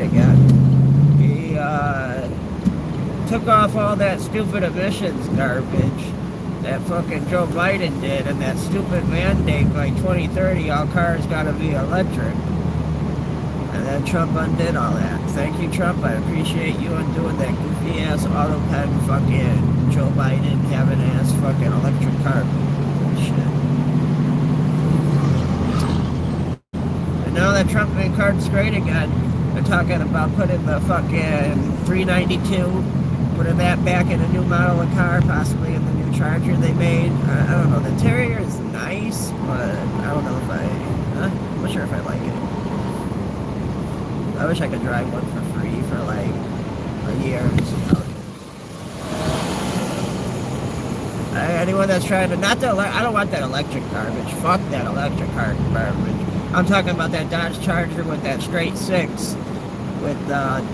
again. He took off all that stupid emissions garbage that fucking Joe Biden did, and that stupid mandate by 2030 all cars gotta be electric. And then Trump undid all that. Thank you, Trump. I appreciate you undoing that goofy ass auto pen fucking Joe Biden having ass fucking electric car shit. And now that Trump made cars great again, they're talking about putting the fucking 392, putting that back in a new model of car, possibly in the new Charger they made. I don't know. The interior is nice, but I don't know if I'm not sure if I like it. I wish I could drive one for free for like a year. Anyone that's trying to, not the, I don't want that electric garbage. Fuck that electric car garbage. I'm talking about that Dodge Charger with that straight six with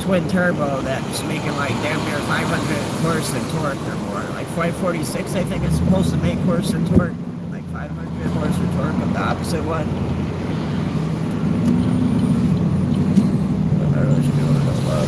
twin turbo that's making like damn near 500 horse and torque or more. Like 546, I think it's supposed to make horse and torque. Like 500 horse or torque of the opposite one. I really should be able to go low.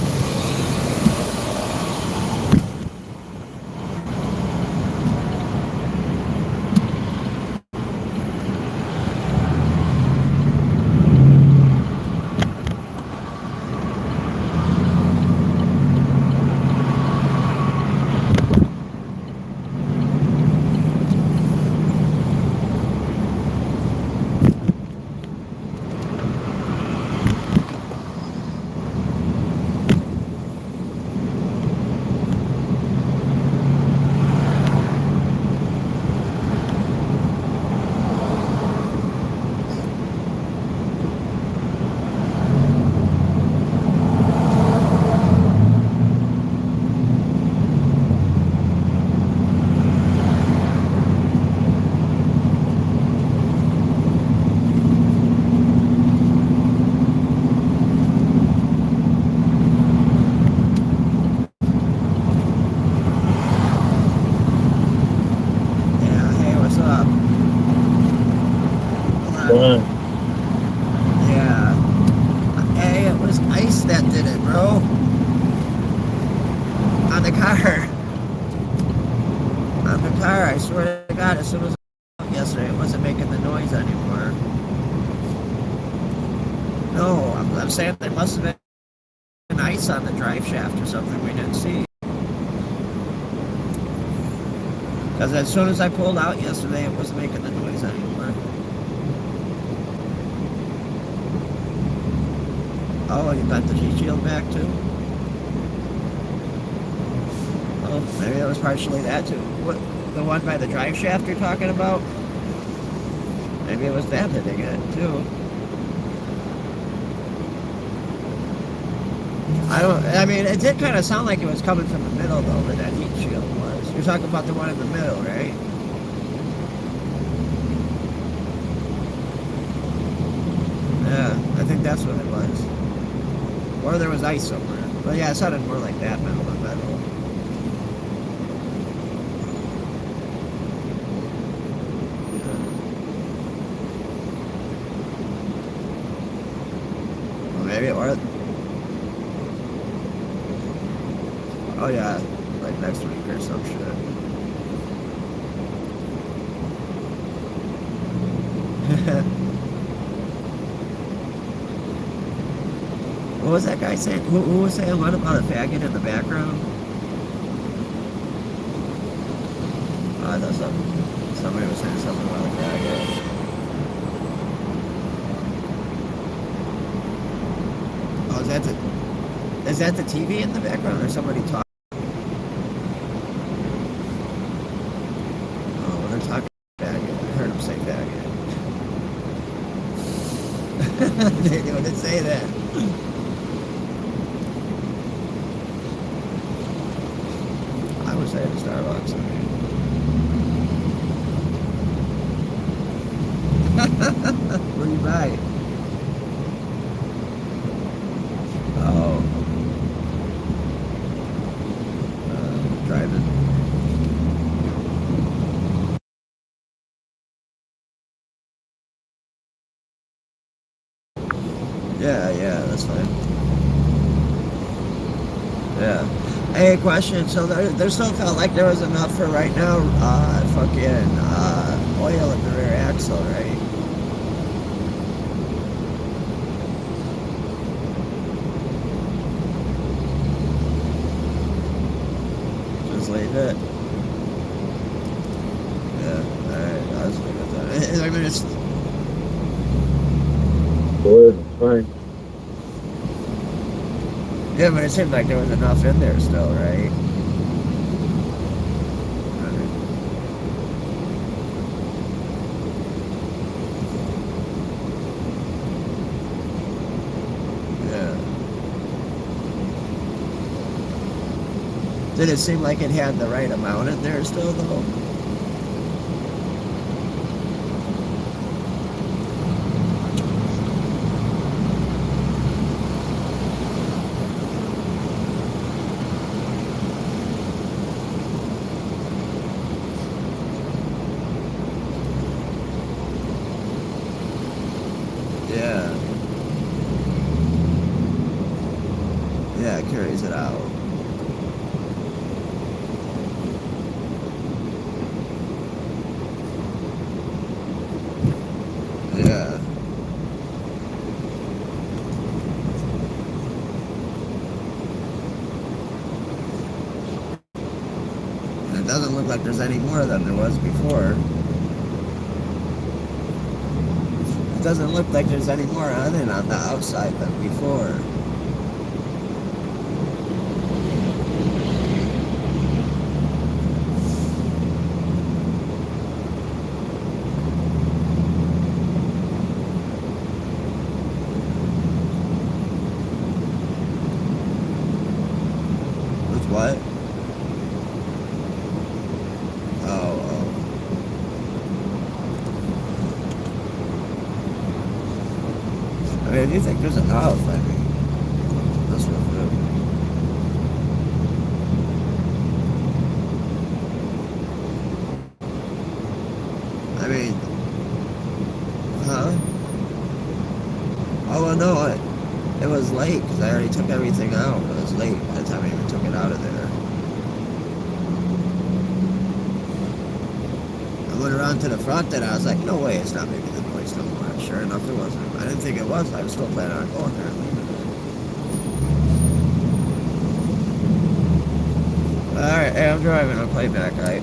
Yeah. Hey, it was ice that did it, bro. On the car. On the car, I swear to God, as soon as I went yesterday, it wasn't making the noise anymore. No, I'm saying there must have been ice on the drive shaft or something we didn't see. Because as soon as I pulled out yesterday, it wasn't making the noise anymore. Oh, you got the heat shield back too? Oh, maybe that was partially that too. What, the one by the drive shaft you're talking about? Maybe it was that hitting it too. I mean, it did kind of sound like it was coming from the middle though, where that heat shield was. You're talking about the one in the middle, right? Yeah, I think that's what it was. Or there was ice somewhere. But yeah, it sounded more like that metal than metal. Well, maybe it was. Oh yeah, like next week or some shit. What was that guy saying? Who was saying what about a faggot in the background? Oh, I thought somebody was saying something about a faggot. Oh, is that the TV in the background or somebody talking? Oh, well, they're talking faggot. I heard him say faggot. They didn't say that. I was at Starbucks. What do you buy? Oh. Driving. Yeah, that's fine. Yeah. Hey, question. So there still felt like there was enough for right now. Oil in the rear axle, right? Just leave it. Yeah. All right. I was leave it then. I mean, it's. Good, it's fine. Yeah, but it seemed like there was enough in there still, right? Yeah. Did it seem like it had the right amount in there still, though? Yeah. Yeah, it carries it out. Yeah. It doesn't look like there's any more than there was before. It doesn't look like there's any more on it on the outside than before. With what? Oh, oh. I mean, if you think there's enough, I mean, this will do. I mean, huh? Oh, well, no, it was late because I already took everything out. It was late by the time I even took it out of there. I went around to the front and I was like, no way, it's not making the noise no more. Sure enough, it wasn't. I didn't think it was. I was still planning on going there and leaving it. Alright, hey, I'm driving. I'll play back. I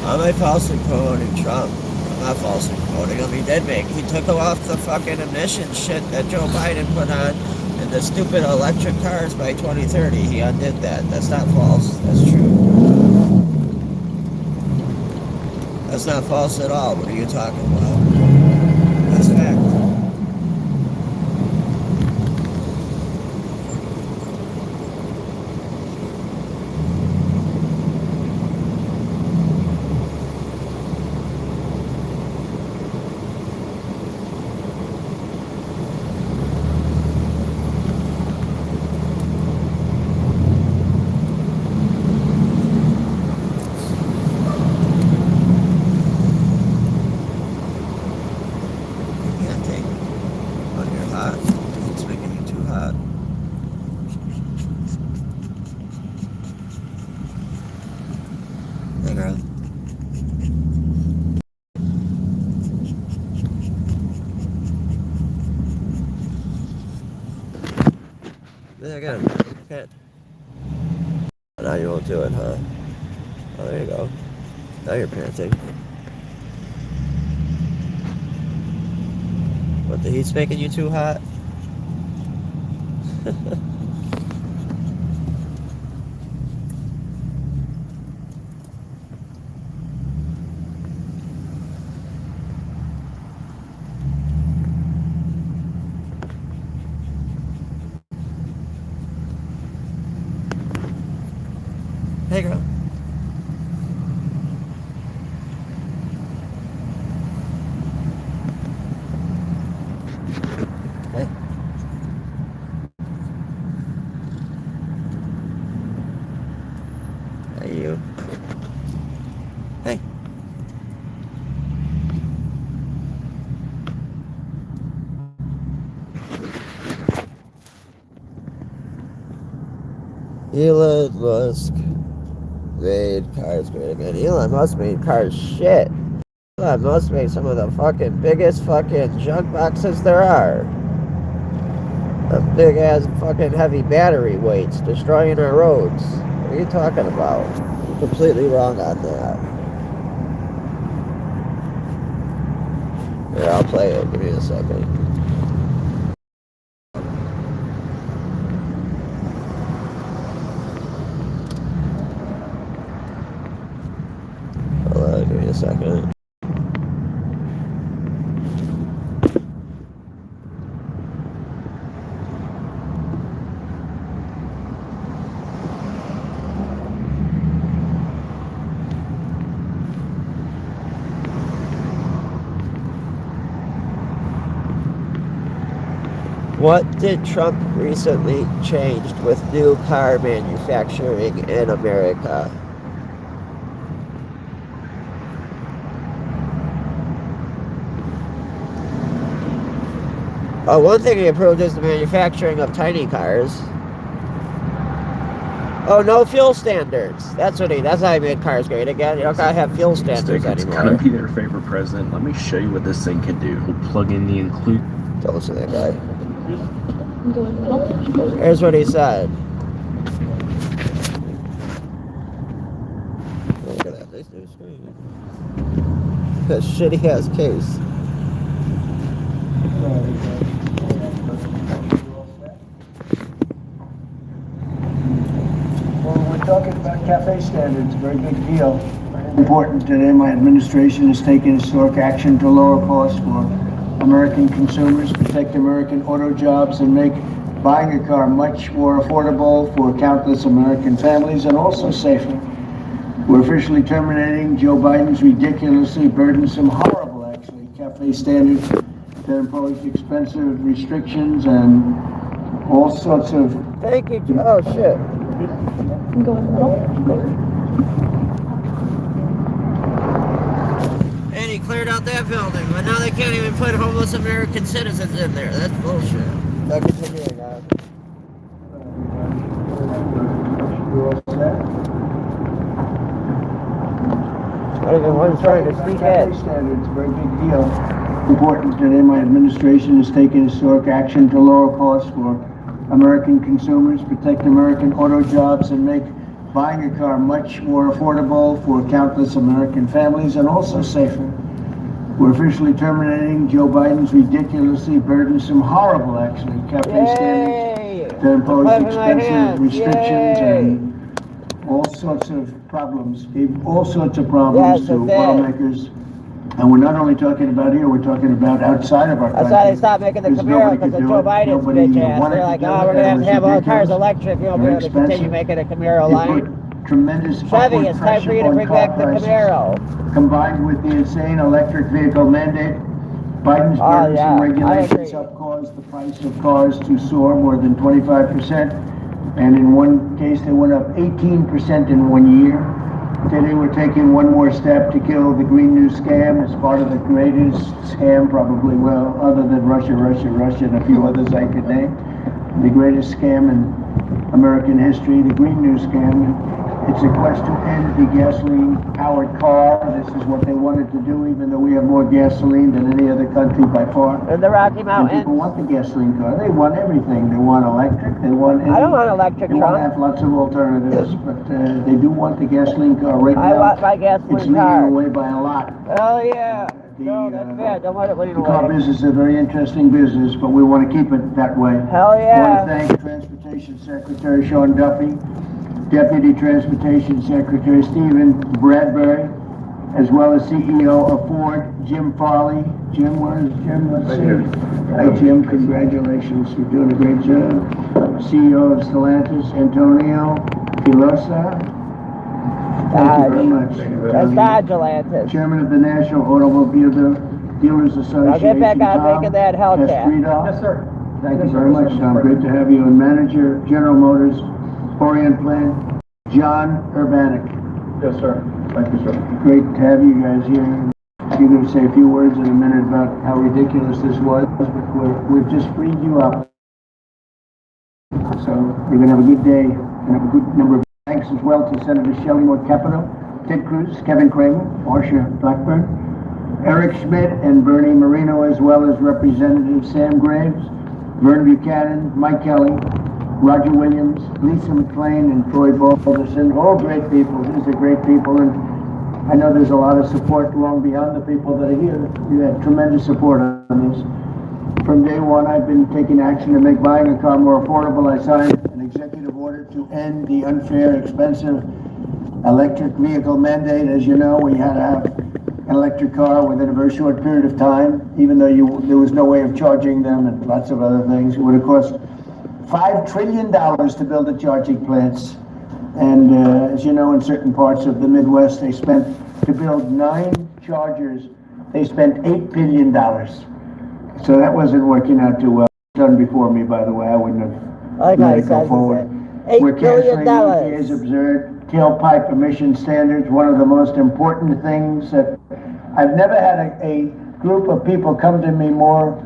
Am I falsely promoting Trump? I'm not falsely promoting him. He took off the fucking emission shit that Joe Biden put on and the stupid electric cars by 2030. He undid that. That's not false. That's true. That's not false at all. What are you talking about? That's fact. Again, can't. Now you won't do it, huh? Oh, there you go. Now you're panting. What, the heat's making you too hot? Hey, girl. Hey. Hey, you. Hey. Elon Musk made cars great again. Elon Musk made cars shit. Elon Musk made some of the fucking biggest fucking junk boxes there are. The big ass fucking heavy battery weights destroying our roads. What are you talking about? You're completely wrong on that. Here, I'll play it. Give me a second. Give me a second. What did Trump recently changed with new car manufacturing in America? One thing he approved is the manufacturing of tiny cars. Oh, no fuel standards. That's how he made cars great again. You don't gotta have fuel standards It's anymore. gonna be their favorite president. Let me show you what this thing can do. We'll plug in the include. Don't listen to that guy. Here's what he said. Look at that nice new screen. That shitty ass case. Well, we're talking about CAFE standards, a very big deal. Important today, my administration has taken historic action to lower costs for American consumers, protect American auto jobs, and make buying a car much more affordable for countless American families and also safer. We're officially terminating Joe Biden's ridiculously burdensome, horrible actually, CAFE standards that impose expensive restrictions and all sorts of... Thank you. Oh, shit. And he cleared out that building, but now they can't even put homeless American citizens in there. That's bullshit. Now continue, guys. Not even one trying to speak CAFE standards, a very big deal. Important today, my administration has taken historic action to lower costs for American consumers, protect American auto jobs, and make buying a car much more affordable for countless American families and also safer. We're officially terminating Joe Biden's ridiculously burdensome, horrible actually, cafe standards that impose expensive restrictions and all sorts of problems, gave all sorts of problems to automakers. And we're not only talking about here, we're talking about outside of our country. That's why they stopped making the Camaro, because of Joe Biden's bitch ass. They're like, oh, we're going to have all cars electric. You won't be able to continue making a Camaro line. Tremendous Chevy, it's time for you to bring back the Camaro. Combined with the insane electric vehicle mandate, Biden's burdensome regulations have caused the price of cars to soar more than 25%. And in one case, they went up 18% in 1 year. Today, we're taking one more step to kill the Green New Scam as part of the greatest scam, probably, well, other than Russia, and a few others I could name. The greatest scam in American history, the Green New Scam. It's a quest to end the gasoline-powered car. This is what they wanted to do, even though we have more gasoline than any other country by far. In the Rocky Mountains. And people want the gasoline car. They want everything. They want electric. They want. I don't want electric. They want to have lots of alternatives, but they do want the gasoline car right now. I want my gasoline car. It's leading away by a lot. Oh yeah. No, that's bad. Don't let it lead away. The car business is a very interesting business, but we want to keep it that way. Hell yeah. I want to thank Transportation Secretary Sean Duffy, Deputy Transportation Secretary Stephen Bradbury, as well as CEO of Ford, Jim Farley. Jim, where is Jim? Let's see. Hi, Jim. Congratulations. You're doing a great job. CEO of Stellantis, Antonio Filosa. Thank you very much. That's Dodge-Atlantis. Chairman of the National Automobile Dealers Association. I'll get back on making that Hellcat. Yes, sir. Thank you very much, Tom. Great to have you. And Manager, General Motors, Orient Plant, John Urbanek. Yes, sir. Thank you, sir. Great to have you guys here. You're going to say a few words in a minute about how ridiculous this was, but we've just freed you up. So you're going to have a good day and have a good number of thanks as well to Senator Shelley Moore Capito, Ted Cruz, Kevin Kramer, Marsha Blackburn, Eric Schmidt, and Bernie Marino, as well as Representative Sam Graves, Vern Buchanan, Mike Kelly, Roger Williams, Lisa McClain, and Troy Balderson. All great people. These are great people, and I know there's a lot of support long beyond the people that are here. You had tremendous support on this. From day one, I've been taking action to make buying a car more affordable. I signed an executive order to end the unfair, expensive electric vehicle mandate. As you know, we had to have an electric car within a very short period of time, even though there was no way of charging them and lots of other things. It would have cost $5 trillion to build the charging plants. And as you know, in certain parts of the Midwest, they spent, to build 9 chargers, they spent $8 billion. So that wasn't working out too well. Done before me, by the way. I wouldn't have let it go forward. We're canceling EPA's absurd tailpipe emission standards. One of the most important things that I've never had a group of people come to me more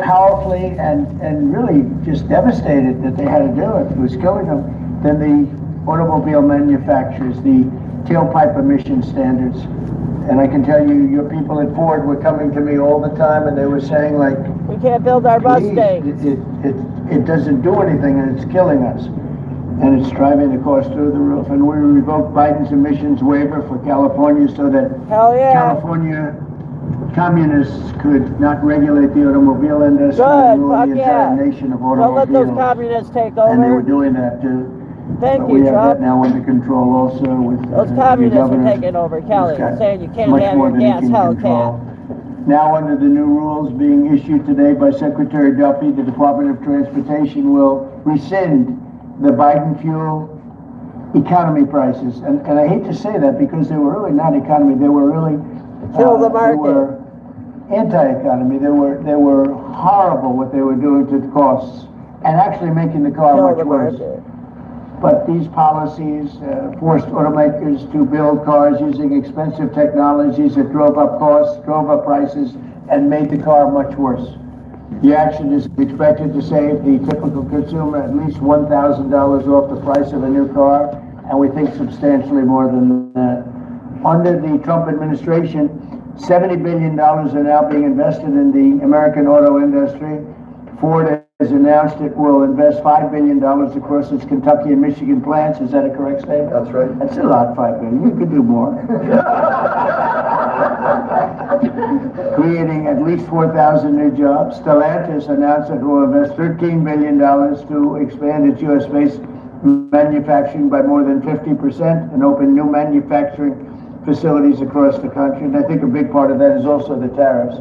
powerfully and really just devastated that they had to do it. It was killing them than the automobile manufacturers, the tailpipe emission standards. And I can tell you, your people at Ford were coming to me all the time, and they were saying, like, we can't build our Mustangs. It doesn't do anything, and it's killing us. And it's driving the cost through the roof. And we revoked Biden's emissions waiver for California so that California communists could not regulate the automobile industry and the entire nation of automobiles. Don't let those communists take over. And they were doing that too. Thank we you, have Trump. that now under control also with those communists are taking over, Kelly, saying you can't have your gas Hellcat. Now under the new rules being issued today by Secretary Duffy, the Department of Transportation will rescind the Biden fuel economy prices. And I hate to say that because they were really not economy, they were really kill the market. They were anti-economy. They were horrible what they were doing to the costs and actually making the car much worse. But these policies forced automakers to build cars using expensive technologies that drove up costs, drove up prices, and made the car much worse. The action is expected to save the typical consumer at least $1,000 off the price of a new car, and we think substantially more than that. Under the Trump administration, $70 billion are now being invested in the American auto industry. Ford has announced it will invest $5 billion across its Kentucky and Michigan plants. Is that a correct statement? That's right. That's a lot, $5 billion. You could do more. Creating at least 4,000 new jobs. Stellantis announced it will invest $13 billion to expand its U.S.-based manufacturing by more than 50% and open new manufacturing facilities across the country. And I think a big part of that is also the tariffs.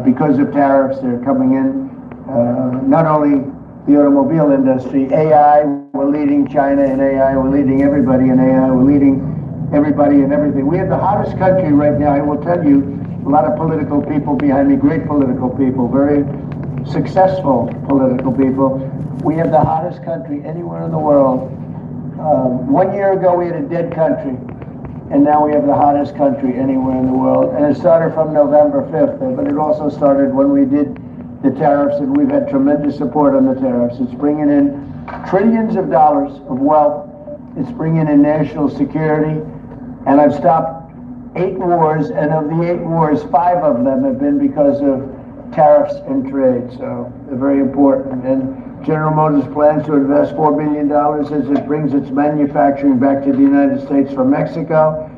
Because of tariffs, they're coming in. Not only the automobile industry, AI, we're leading China in AI, we're leading everybody in AI, we're leading everybody in everything. We have the hottest country right now. I will tell you, a lot of political people behind me, great political people, very successful political people. We have the hottest country anywhere in the world. 1 year ago, we had a dead country, and now we have the hottest country anywhere in the world. And it started from November 5th, but it also started when we did the tariffs, and we've had tremendous support on the tariffs. It's bringing in trillions of dollars of wealth. It's bringing in national security. And I've stopped 8 wars, and of the 8 wars, 5 of them have been because of tariffs and trade. So they're very important. And General Motors plans to invest $4 billion as it brings its manufacturing back to the United States from Mexico.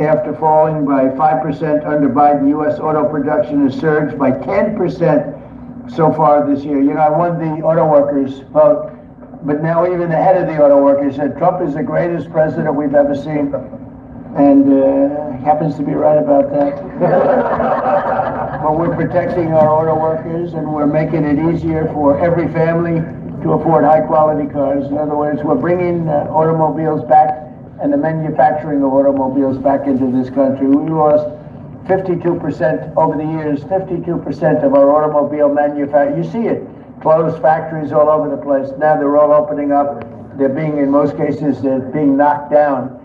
After falling by 5% under Biden, U.S. auto production has surged by 10% so far this year. You know, I won the auto workers vote, but now even the head of the auto workers said Trump is the greatest president we've ever seen. And happens to be right about that. But we're protecting our auto workers, and we're making it easier for every family to afford high-quality cars. In other words, we're bringing automobiles back and the manufacturing of automobiles back into this country. We lost 52% over the years, 52% of our automobile manufacturing. You see it, closed factories all over the place. Now they're all opening up. They're being, in most cases, they're being knocked down,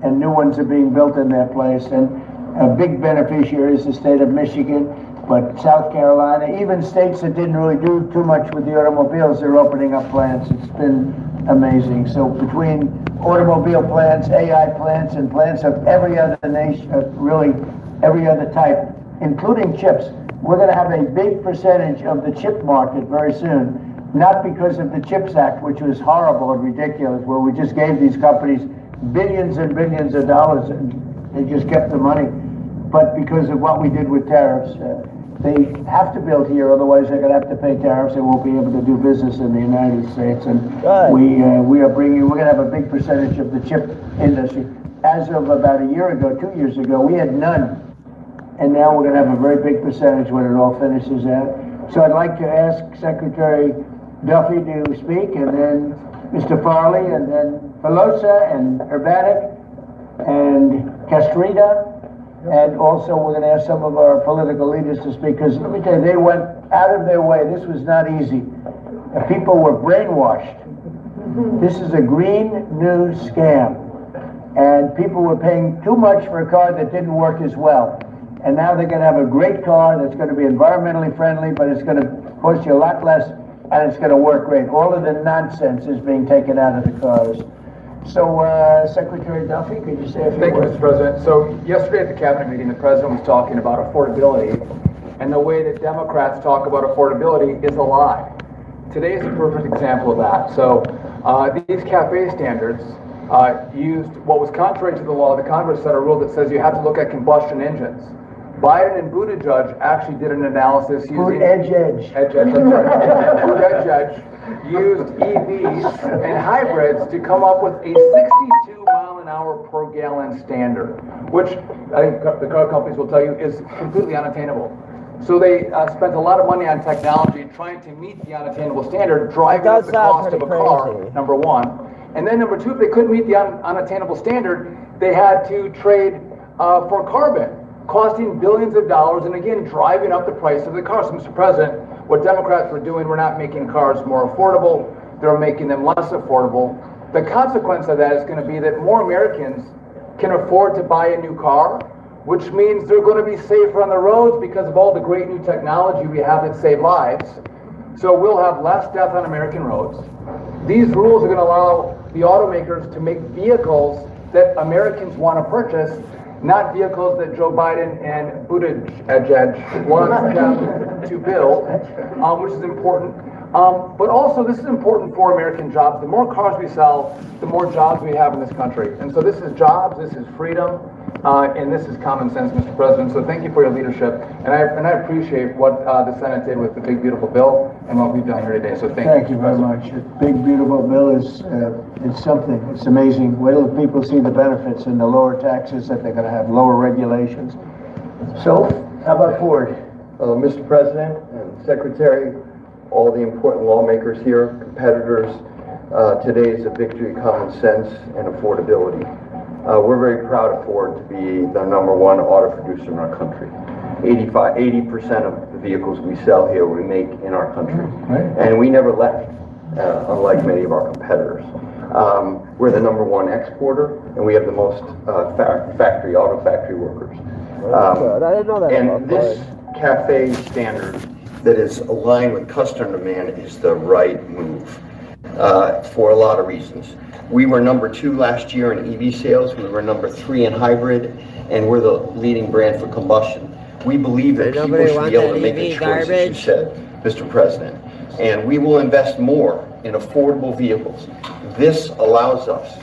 and new ones are being built in their place. And a big beneficiary is the state of Michigan, but South Carolina, even states that didn't really do too much with the automobiles, they're opening up plants. It's been amazing. So between automobile plants, AI plants, and plants of every other nation, really every other type, including chips, we're going to have a big percentage of the chip market very soon. Not because of the CHIPS Act, which was horrible and ridiculous, where we just gave these companies billions and billions of dollars and they just kept the money, but because of what we did with tariffs. They have to build here, otherwise they're going to have to pay tariffs. They won't be able to do business in the United States. And we're going to have a big percentage of the chip industry. As of about a year ago, 2 years ago, we had none. And now we're going to have a very big percentage when it all finishes out. So I'd like to ask Secretary Duffy to speak, and then Mr. Farley, and then Pelosi, and Urbanek, and Castrita. And also, we're going to ask some of our political leaders to speak, because let me tell you, they went out of their way. This was not easy. People were brainwashed. This is a green new scam. And people were paying too much for a car that didn't work as well. And now they're going to have a great car that's going to be environmentally friendly, but it's going to cost you a lot less, and it's going to work great. All of the nonsense is being taken out of the cars. So, Secretary Duffy, could you say a few Thank you, words? Mr. President. So yesterday at the cabinet meeting, the president was talking about affordability, and the way that Democrats talk about affordability is a lie. Today is a perfect example of that. So these CAFE standards used what was contrary to the law. The Congress set a rule that says you have to look at combustion engines. Biden and Buttigieg actually did an analysis using Buttigieg used EVs and hybrids to come up with a 62 mile an hour per gallon standard, which I think the car companies will tell you is completely unattainable. So they spent a lot of money on technology trying to meet the unattainable standard, driving up the cost of a car, number one. And then number two, if they couldn't meet the unattainable standard, they had to trade for carbon, costing billions of dollars, and again, driving up the price of the car. So, Mr. President, what Democrats were doing, we're not making cars more affordable, they're making them less affordable. The consequence of that is going to be that more Americans can afford to buy a new car, which means they're going to be safer on the roads because of all the great new technology we have that save lives. So we'll have less death on American roads. These rules are going to allow the automakers to make vehicles that Americans want to purchase, not vehicles that Joe Biden and Buttigieg want them to build, which is important. But also, this is important for American jobs. The more cars we sell, the more jobs we have in this country. And so this is jobs, this is freedom, and this is common sense, Mr. President. So thank you for your leadership. And I appreciate what the Senate did with the big, beautiful bill and what we've done here today. So Thank you very much. The big, beautiful bill is it's something. It's amazing. Wait till people see the benefits and the lower taxes, that they're going to have lower regulations. So, how about Ford? Mr. President and Secretary, all the important lawmakers here, competitors, today is a victory of common sense and affordability. We're very proud of Ford to be the #1 auto producer in our country. 80% of the vehicles we sell here we make in our country. And we never left, unlike many of our competitors. We're the #1 exporter, and we have the most auto factory workers. I didn't know that. And this CAFE standard that is aligned with customer demand is the right move for a lot of reasons. We were #2 last year in EV sales, we were #3 in hybrid, and we're the leading brand for combustion. We believe that people should be able to make a choice, as you said, Mr. President. And we will invest more in affordable vehicles. This allows us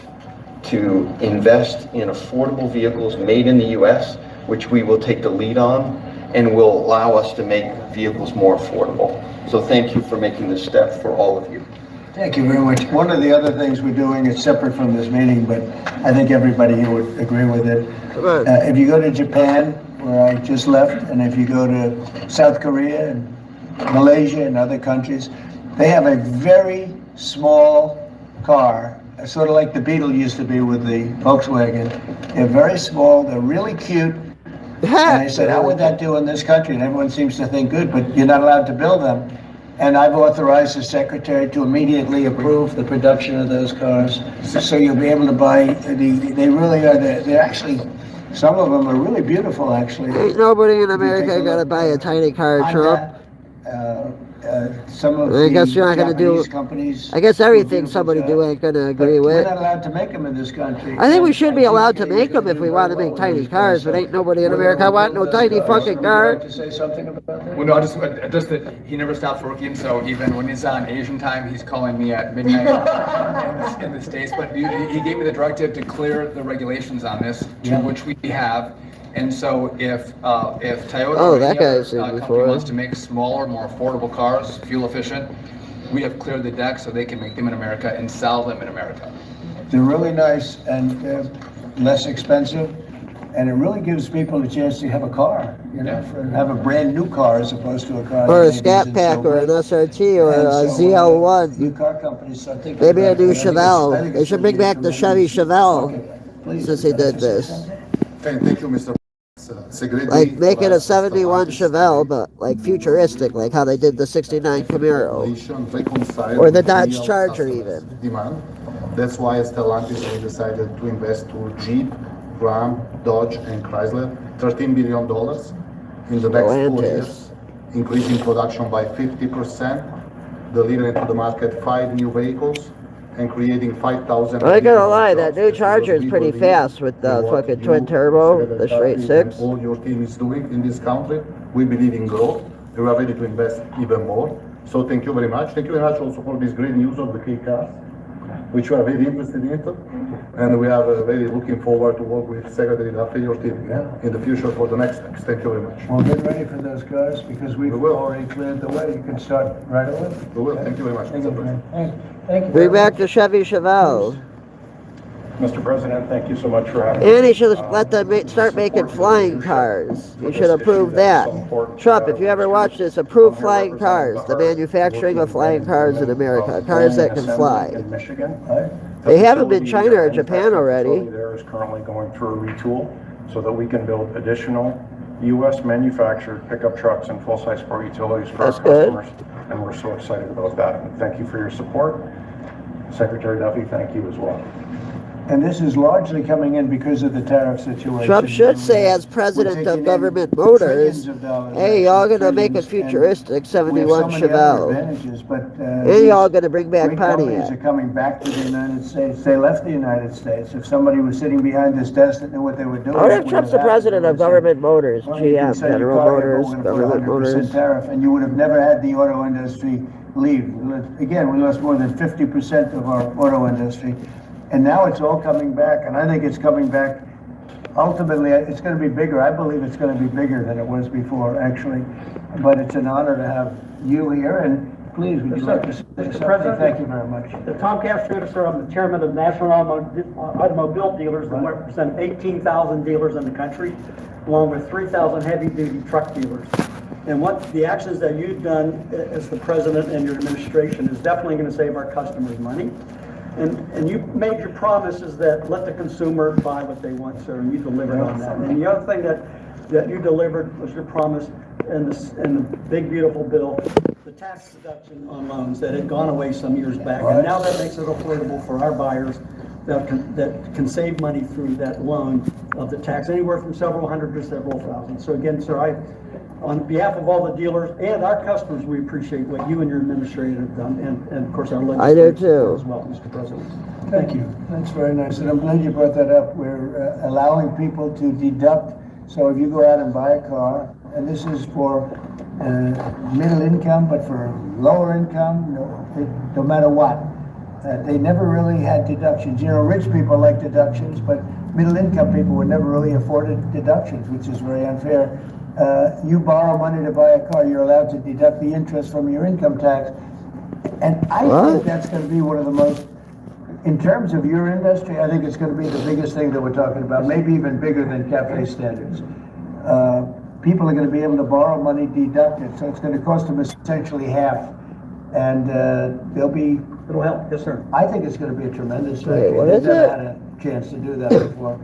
to invest in affordable vehicles made in the U.S., which we will take the lead on, and will allow us to make vehicles more affordable. So thank you for making this step for all of you. Thank you very much. One of the other things we're doing is separate from this meeting, but I think everybody here would agree with it. If you go to Japan, where I just left, and if you go to South Korea and Malaysia and other countries, they have a very small car, sort of like the Beetle used to be with the Volkswagen. They're very small, they're really cute. And I said, how would that do in this country? And everyone seems to think good, but you're not allowed to build them. And I've authorized the secretary to immediately approve the production of those cars. So you'll be able to buy, they really are, they're actually, some of them are really beautiful, actually. Ain't nobody in America gonna buy a tiny car, Trump. Some of I guess the you're not gonna do- Japanese companies. I guess do everything beautiful somebody jobs. do ain't gonna But agree we're with. not allowed to make them in this country. I think we should be And allowed to GK is make them gonna if we do want to very make well in tiny this cars, country. but ain't nobody in We're America gonna want no build tiny those cars. fucking Would you car. like to say something about that? Well, no, just that he never stops working, so even when he's on Asian time, he's calling me at midnight in the States. But he gave me the directive to clear the regulations on this, to which we have. And so if Toyota Oh, or that any guy's other seen company before. wants to make smaller, more affordable cars, fuel efficient, we have cleared the deck so they can make them in America and sell them in America. They're really nice and less expensive, and it really gives people a chance to have a car, you know, have a brand new car as opposed to a car. Or a that maybe Scat isn't Pack so or an great. SRT or And a so, ZL1. New car companies, so I think. Maybe a new I think it's- I Chevelle. think They it's should bring really back the Chevy tremendous. Chevelle Okay, please. since he did this. Thank you, Mr. It's a great Like day make for it a us, 71 Stellantis. Chevelle, but like futuristic, like how they did the 69 Camaro. Reconcile Or the with Dodge real Charger customers' even. Demand. That's why Stellantis we decided to invest to Jeep, Ram, Dodge, and Chrysler $13 billion in the next 4 Stellantis. years, increasing production by 50%, delivering to the market 5 new vehicles, and creating 5,000. I ain't gonna lie, additional that new jobs, Charger is because we pretty believe fast with the in what fucking you, twin turbo, Secretary the straight Duffy, 6. and all your team is doing in this country. We believe in growth. We are ready to invest even more. So thank you very much. Thank you very much also for this great news of the K-Cars, which we are very interested in it. And we are very looking forward to work with Secretary Duffy, your team, in the future for the next steps. Thank you very much. Well, get ready for those cars, because we've We will. already cleared the way. You can start right away. We will. Thank you very much, Mr. President. Thank you. Bring back the Chevy Chevelle. Mr. President, thank you so much for having And he should let them start making flying cars. You should approve that. Trump, if you ever watch this, approve flying cars. The manufacturing of flying cars in America. Cars that can fly. in Michigan. They have them in China or Japan already. There is currently going through a retool so that we can build additional U.S. manufactured pickup trucks and full-size sport utilities for our That's good. customers. And we're so excited about that. And thank you for your support. Secretary Duffy, thank you as well. And this is largely coming in because of the tariff situation. Trump should say, as president of Government Motors, hey, y'all gonna make a futuristic 71 Chevelle. And y'all gonna bring back Great companies are Pontiac. coming back to the United States. They left the United States. If somebody was sitting behind this desk that knew what they were doing. What it if would Trump's have the president of happened. They would Government Motors, say, well, you can GM, sell your General car here, but Motors, we're gonna put Government 100% Motors? tariff, and you would have never had the auto industry leave. Again, we lost more than 50% of our auto industry. And now it's all coming back, and I think it's coming back. Ultimately, it's going to be bigger. I believe it's going to be bigger than it was before, actually. But it's an honor to have you here, and please, would you like to say something? President? Thank you very much. Tom Castro, sir, I'm the chairman of the National Automobile Dealers, that represent 18,000 dealers in the country, along with 3,000 heavy-duty truck dealers. And what the actions that you've done as the president and your administration is definitely going to save our customers money. And you made your promises that let the consumer buy what they want, sir, and you delivered on that. And the other thing that you delivered was your promise in the big beautiful bill, the tax deduction on loans that had gone away some years back. And now that makes it affordable for our buyers that can save money through that loan of the tax, anywhere from several hundred to several thousand. So again, sir, on behalf of all the dealers and our customers, we appreciate what you and your administration have done, and of course our legislature as well, Mr. President. Thank you. That's very nice, and I'm glad you brought that up. We're allowing people to deduct. So if you go out and buy a car, and this is for middle income, but for lower income, no matter what, they never really had deductions. You know, rich people like deductions, but middle income people were never really afforded deductions, which is very unfair. You borrow money to buy a car, you're allowed to deduct the interest from your income tax. And I think that's going to be one of the most, in terms of your industry, I think it's going to be the biggest thing that we're talking about, maybe even bigger than cafe standards. People are going to be able to borrow money, deduct it, so it's going to cost them essentially half. And It'll help, yes, sir. I think it's going to be a tremendous thing. Wait, what is They've never it? had a chance to do that before.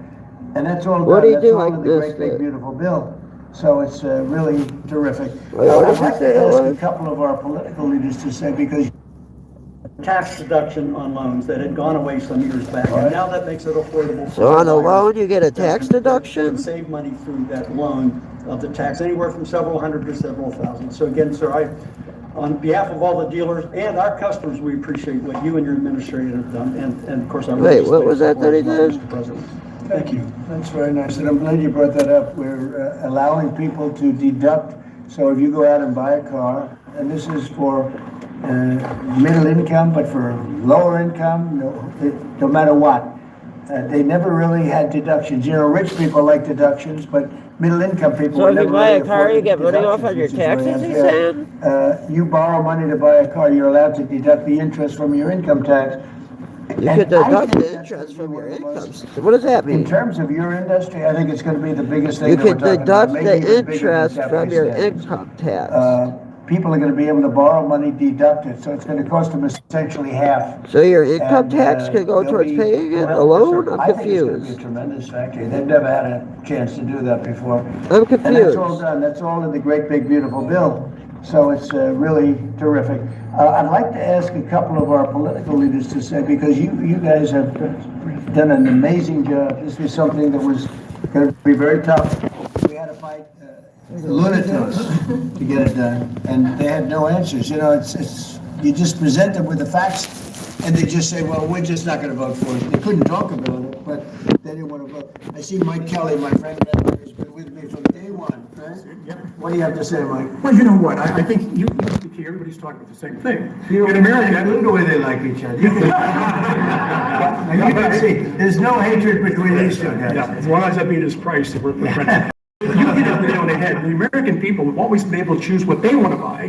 And that's all What do you done. do That's all like in the this, great big beautiful bill. So it's really terrific. Wait, what did I'd you like say to that ask a was? couple of our political leaders to say, because Tax deduction on loans that had gone away some years back, and now that makes it affordable. So on a loan, you get a tax deduction? Save money through that loan of the tax, anywhere from several hundred to several thousand. So again, sir, on behalf of all the dealers and our customers, we appreciate what you and your administration have done, and of course our Wait, what was that legislative that he support as well, did? Mr. President. thank you. That's very nice, and I'm glad you brought that up. We're allowing people to deduct. So if you go out and buy a car, and this is for middle income, but for lower income, no matter what, they never really had deductions. You know, rich people like deductions, but middle income people. So if you never buy really a car, you afforded get money off deductions, on your which is very taxes, he's unfair. saying? You borrow money to buy a car, you're allowed to deduct the interest from your income tax. You And could I deduct think the that's interest gonna from be your one of the most- income. What does that In mean? terms of your industry, I think it's going to be the biggest thing You that we're could talking about. deduct maybe the even bigger than interest cafe from your standards. income tax. People are going to be able to borrow money, deduct it, so it's going to cost them essentially half. So your income And, tax could go they'll towards be- paying it well, alone? I'm I think it's going to be a confused. tremendous factory. They've never had a chance to do that before. I'm And that's confused. all done. That's all in the great big beautiful bill. So it's really terrific. I'd like to ask a couple of our political leaders to say, because you guys have done an amazing job. This was something that was going to be very tough. We had to fight lunatics to get it done, and they had no answers. You know, it's you just present them with the facts, and they just say, well, we're just not going to vote for it. They couldn't talk about it, but they didn't want to vote. I see Mike Kelly, my friend, has been with me from day one. Right? What do you have to say, Mike? Well, you know what, I think you speak here, everybody's talking about the same thing. You In America, look the way they like each other. You can see, there's no hatred between these two guys. yeah, as long as that beat his price, we're friends. You hit it right on the head. The American people have always been able to choose what they want to buy.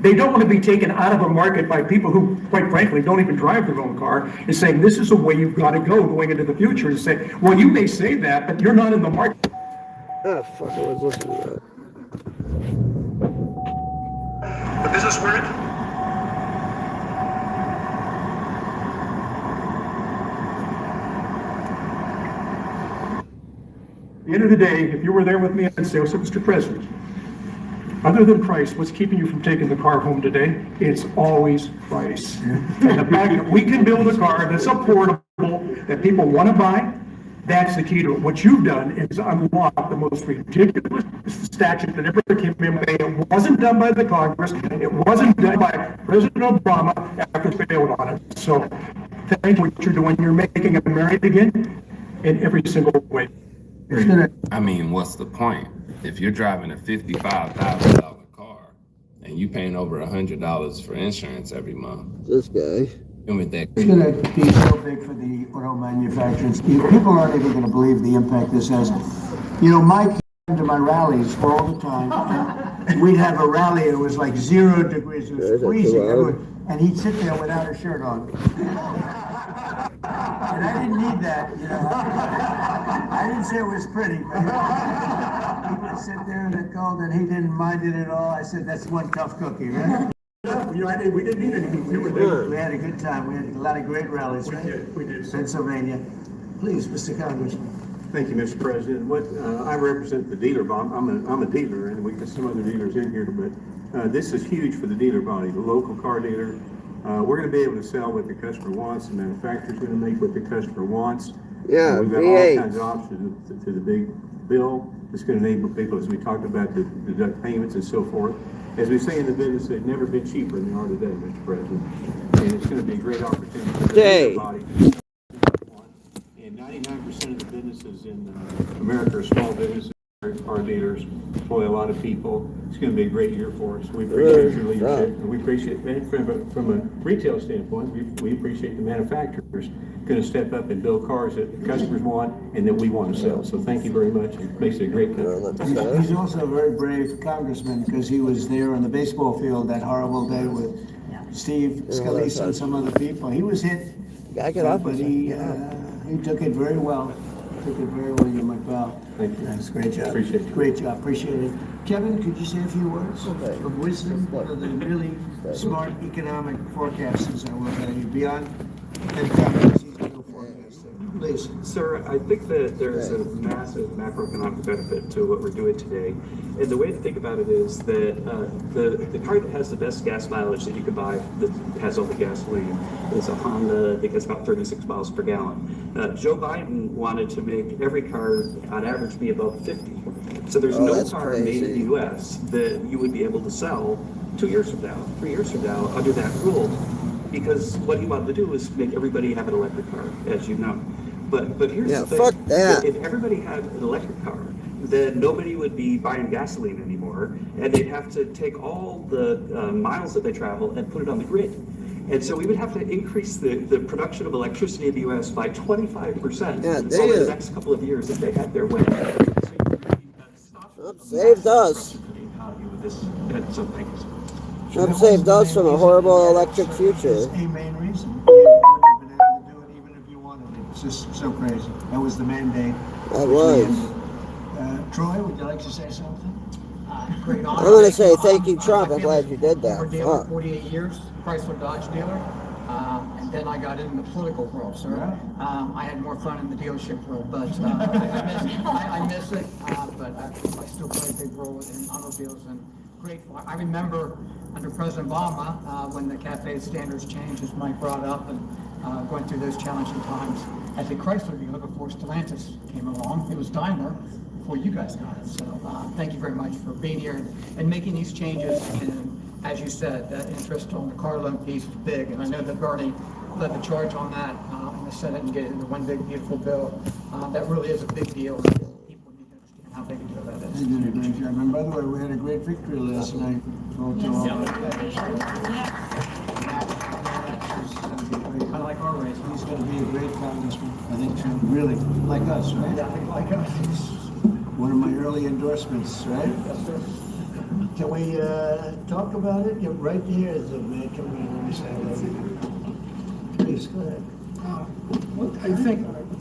They don't want to be taken out of a market by people who, quite frankly, don't even drive their own car, and saying, this is the way you've got to go going into the future, and say, well, you may say that, but you're not in the market. Oh, fuck, I was listening to that. The business we're in? At the end of the day, if you were there with me, I'd say, so Mr. President, other than price, what's keeping you from taking the car home today? It's always price. And the fact that we can build a car that's affordable, that people want to buy, that's the key to it. What you've done is unlock the most ridiculous statute that ever came in. It wasn't done by the Congress. It wasn't done by President Obama after they failed on it. So thank you for what you're doing. You're making America again in every single way. I mean, what's the point? If you're driving a $55,000 car and and you paying over $100 for insurance every month. This guy. And with that, It's gonna be so big for the auto manufacturers. People aren't even gonna believe the impact this has. You know, Mike came to my rallies all the time. And we'd have a rally, it was like 0 degrees, it was freezing. And he'd sit there without a shirt on. And I didn't need that, you know. I didn't say it was pretty, but he would sit there in the cold and he didn't mind it at all. I said, that's one tough cookie, right? You know, we didn't need anything. We were there. We had a good time. We had a lot of great rallies, right? We did. Pennsylvania. Please, Mr. Congressman. Thank you, Mr. President. I represent the dealer body. I'm a dealer, and we got some other dealers in here, but this is huge for the dealer body, the local car dealer. We're going to be able to sell what the customer wants. The manufacturer's going to make what the customer wants. Yeah, we've got V8. all kinds of options to the big bill. It's going to enable people, as we talked about, to deduct payments and so forth. As we say in the business, they've never been cheaper than they are today, Mr. President. And it's going to be a great opportunity for the dealer body. And 99% of the businesses in America are small businesses. Our dealers employ a lot of people. It's going to be a great year for us. We appreciate your leadership. And we appreciate, from a retail standpoint, we appreciate the manufacturers going to step up and build cars that the customers want and that we want to sell. So thank you very much. It makes it a great country. He's also a very brave congressman because he was there on the baseball field that horrible day with Steve Scalise and some other people. He was hit, but he took it very well. Took it very well, you my pal. Thank you. That's a great job. Appreciate it. Great job. Appreciate it. Kevin, could you say a few words of wisdom of the really smart economic forecasters that work at you beyond and forecaster? Please. Sir, I think that there's a massive macroeconomic benefit to what we're doing today. And the way to think about it is that the car that has the best gas mileage that you could buy, that has all the gasoline, is a Honda that gets about 36 miles per gallon. Joe Biden wanted to make every car on average be about 50. So there's no car made in the U.S. that you would be able to sell 2 years from now, 3 years from now under that rule, because what he wanted to do was make everybody have an electric car, as you know. But here's the thing. Fuck that. If everybody had an electric car, then nobody would be buying gasoline anymore, and they'd have to take all the miles that they travel and put it on the grid. And so we would have to increase the production of electricity in the U.S. by 25% over the next couple of years if they had their way. Trump saved us. Trump saved us from a horrible electric future. That's a main reason. You wouldn't have been able to do it even if you wanted it. It's just so crazy. That was the mandate. That was. Troy, would you like to say something? Great honor. I'm going to say thank you, Trump. I'm glad you did that. I was a dealer for 48 years, Chrysler Dodge dealer, and then I got in the political world, sir. I had more fun in the dealership world, but I miss it, but I still play a big role in automobiles and grateful. I remember under President Obama when the CAFE standards changed, as Mike brought up, and going through those challenging times. At the Chrysler dealer before Stellantis came along, it was Daimler before you guys got it. So thank you very much for being here and making these changes. And as you said, that interest on the car loan piece is big. And I know that Bernie led the charge on that in the Senate and get it into one big, beautiful bill. That really is a big deal. People need to understand how big a deal that is. You did a great job. And by the way, we had a great victory last night. I like our race. He's going to be a great congressman. I think so. Really, like us, right? Yeah, like us. One of my early endorsements, right? Yes, sir. Can we talk about it? You're right here is a man coming in and saying, please, go ahead.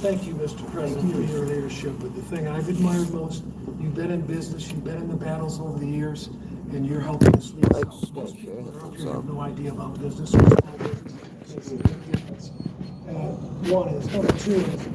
Thank you, Mr. President, for your leadership. But the thing I've admired most, you've been in business, you've been in the battles over the years, and you're helping us lead. Most people around here have no idea about business. One is, number two is,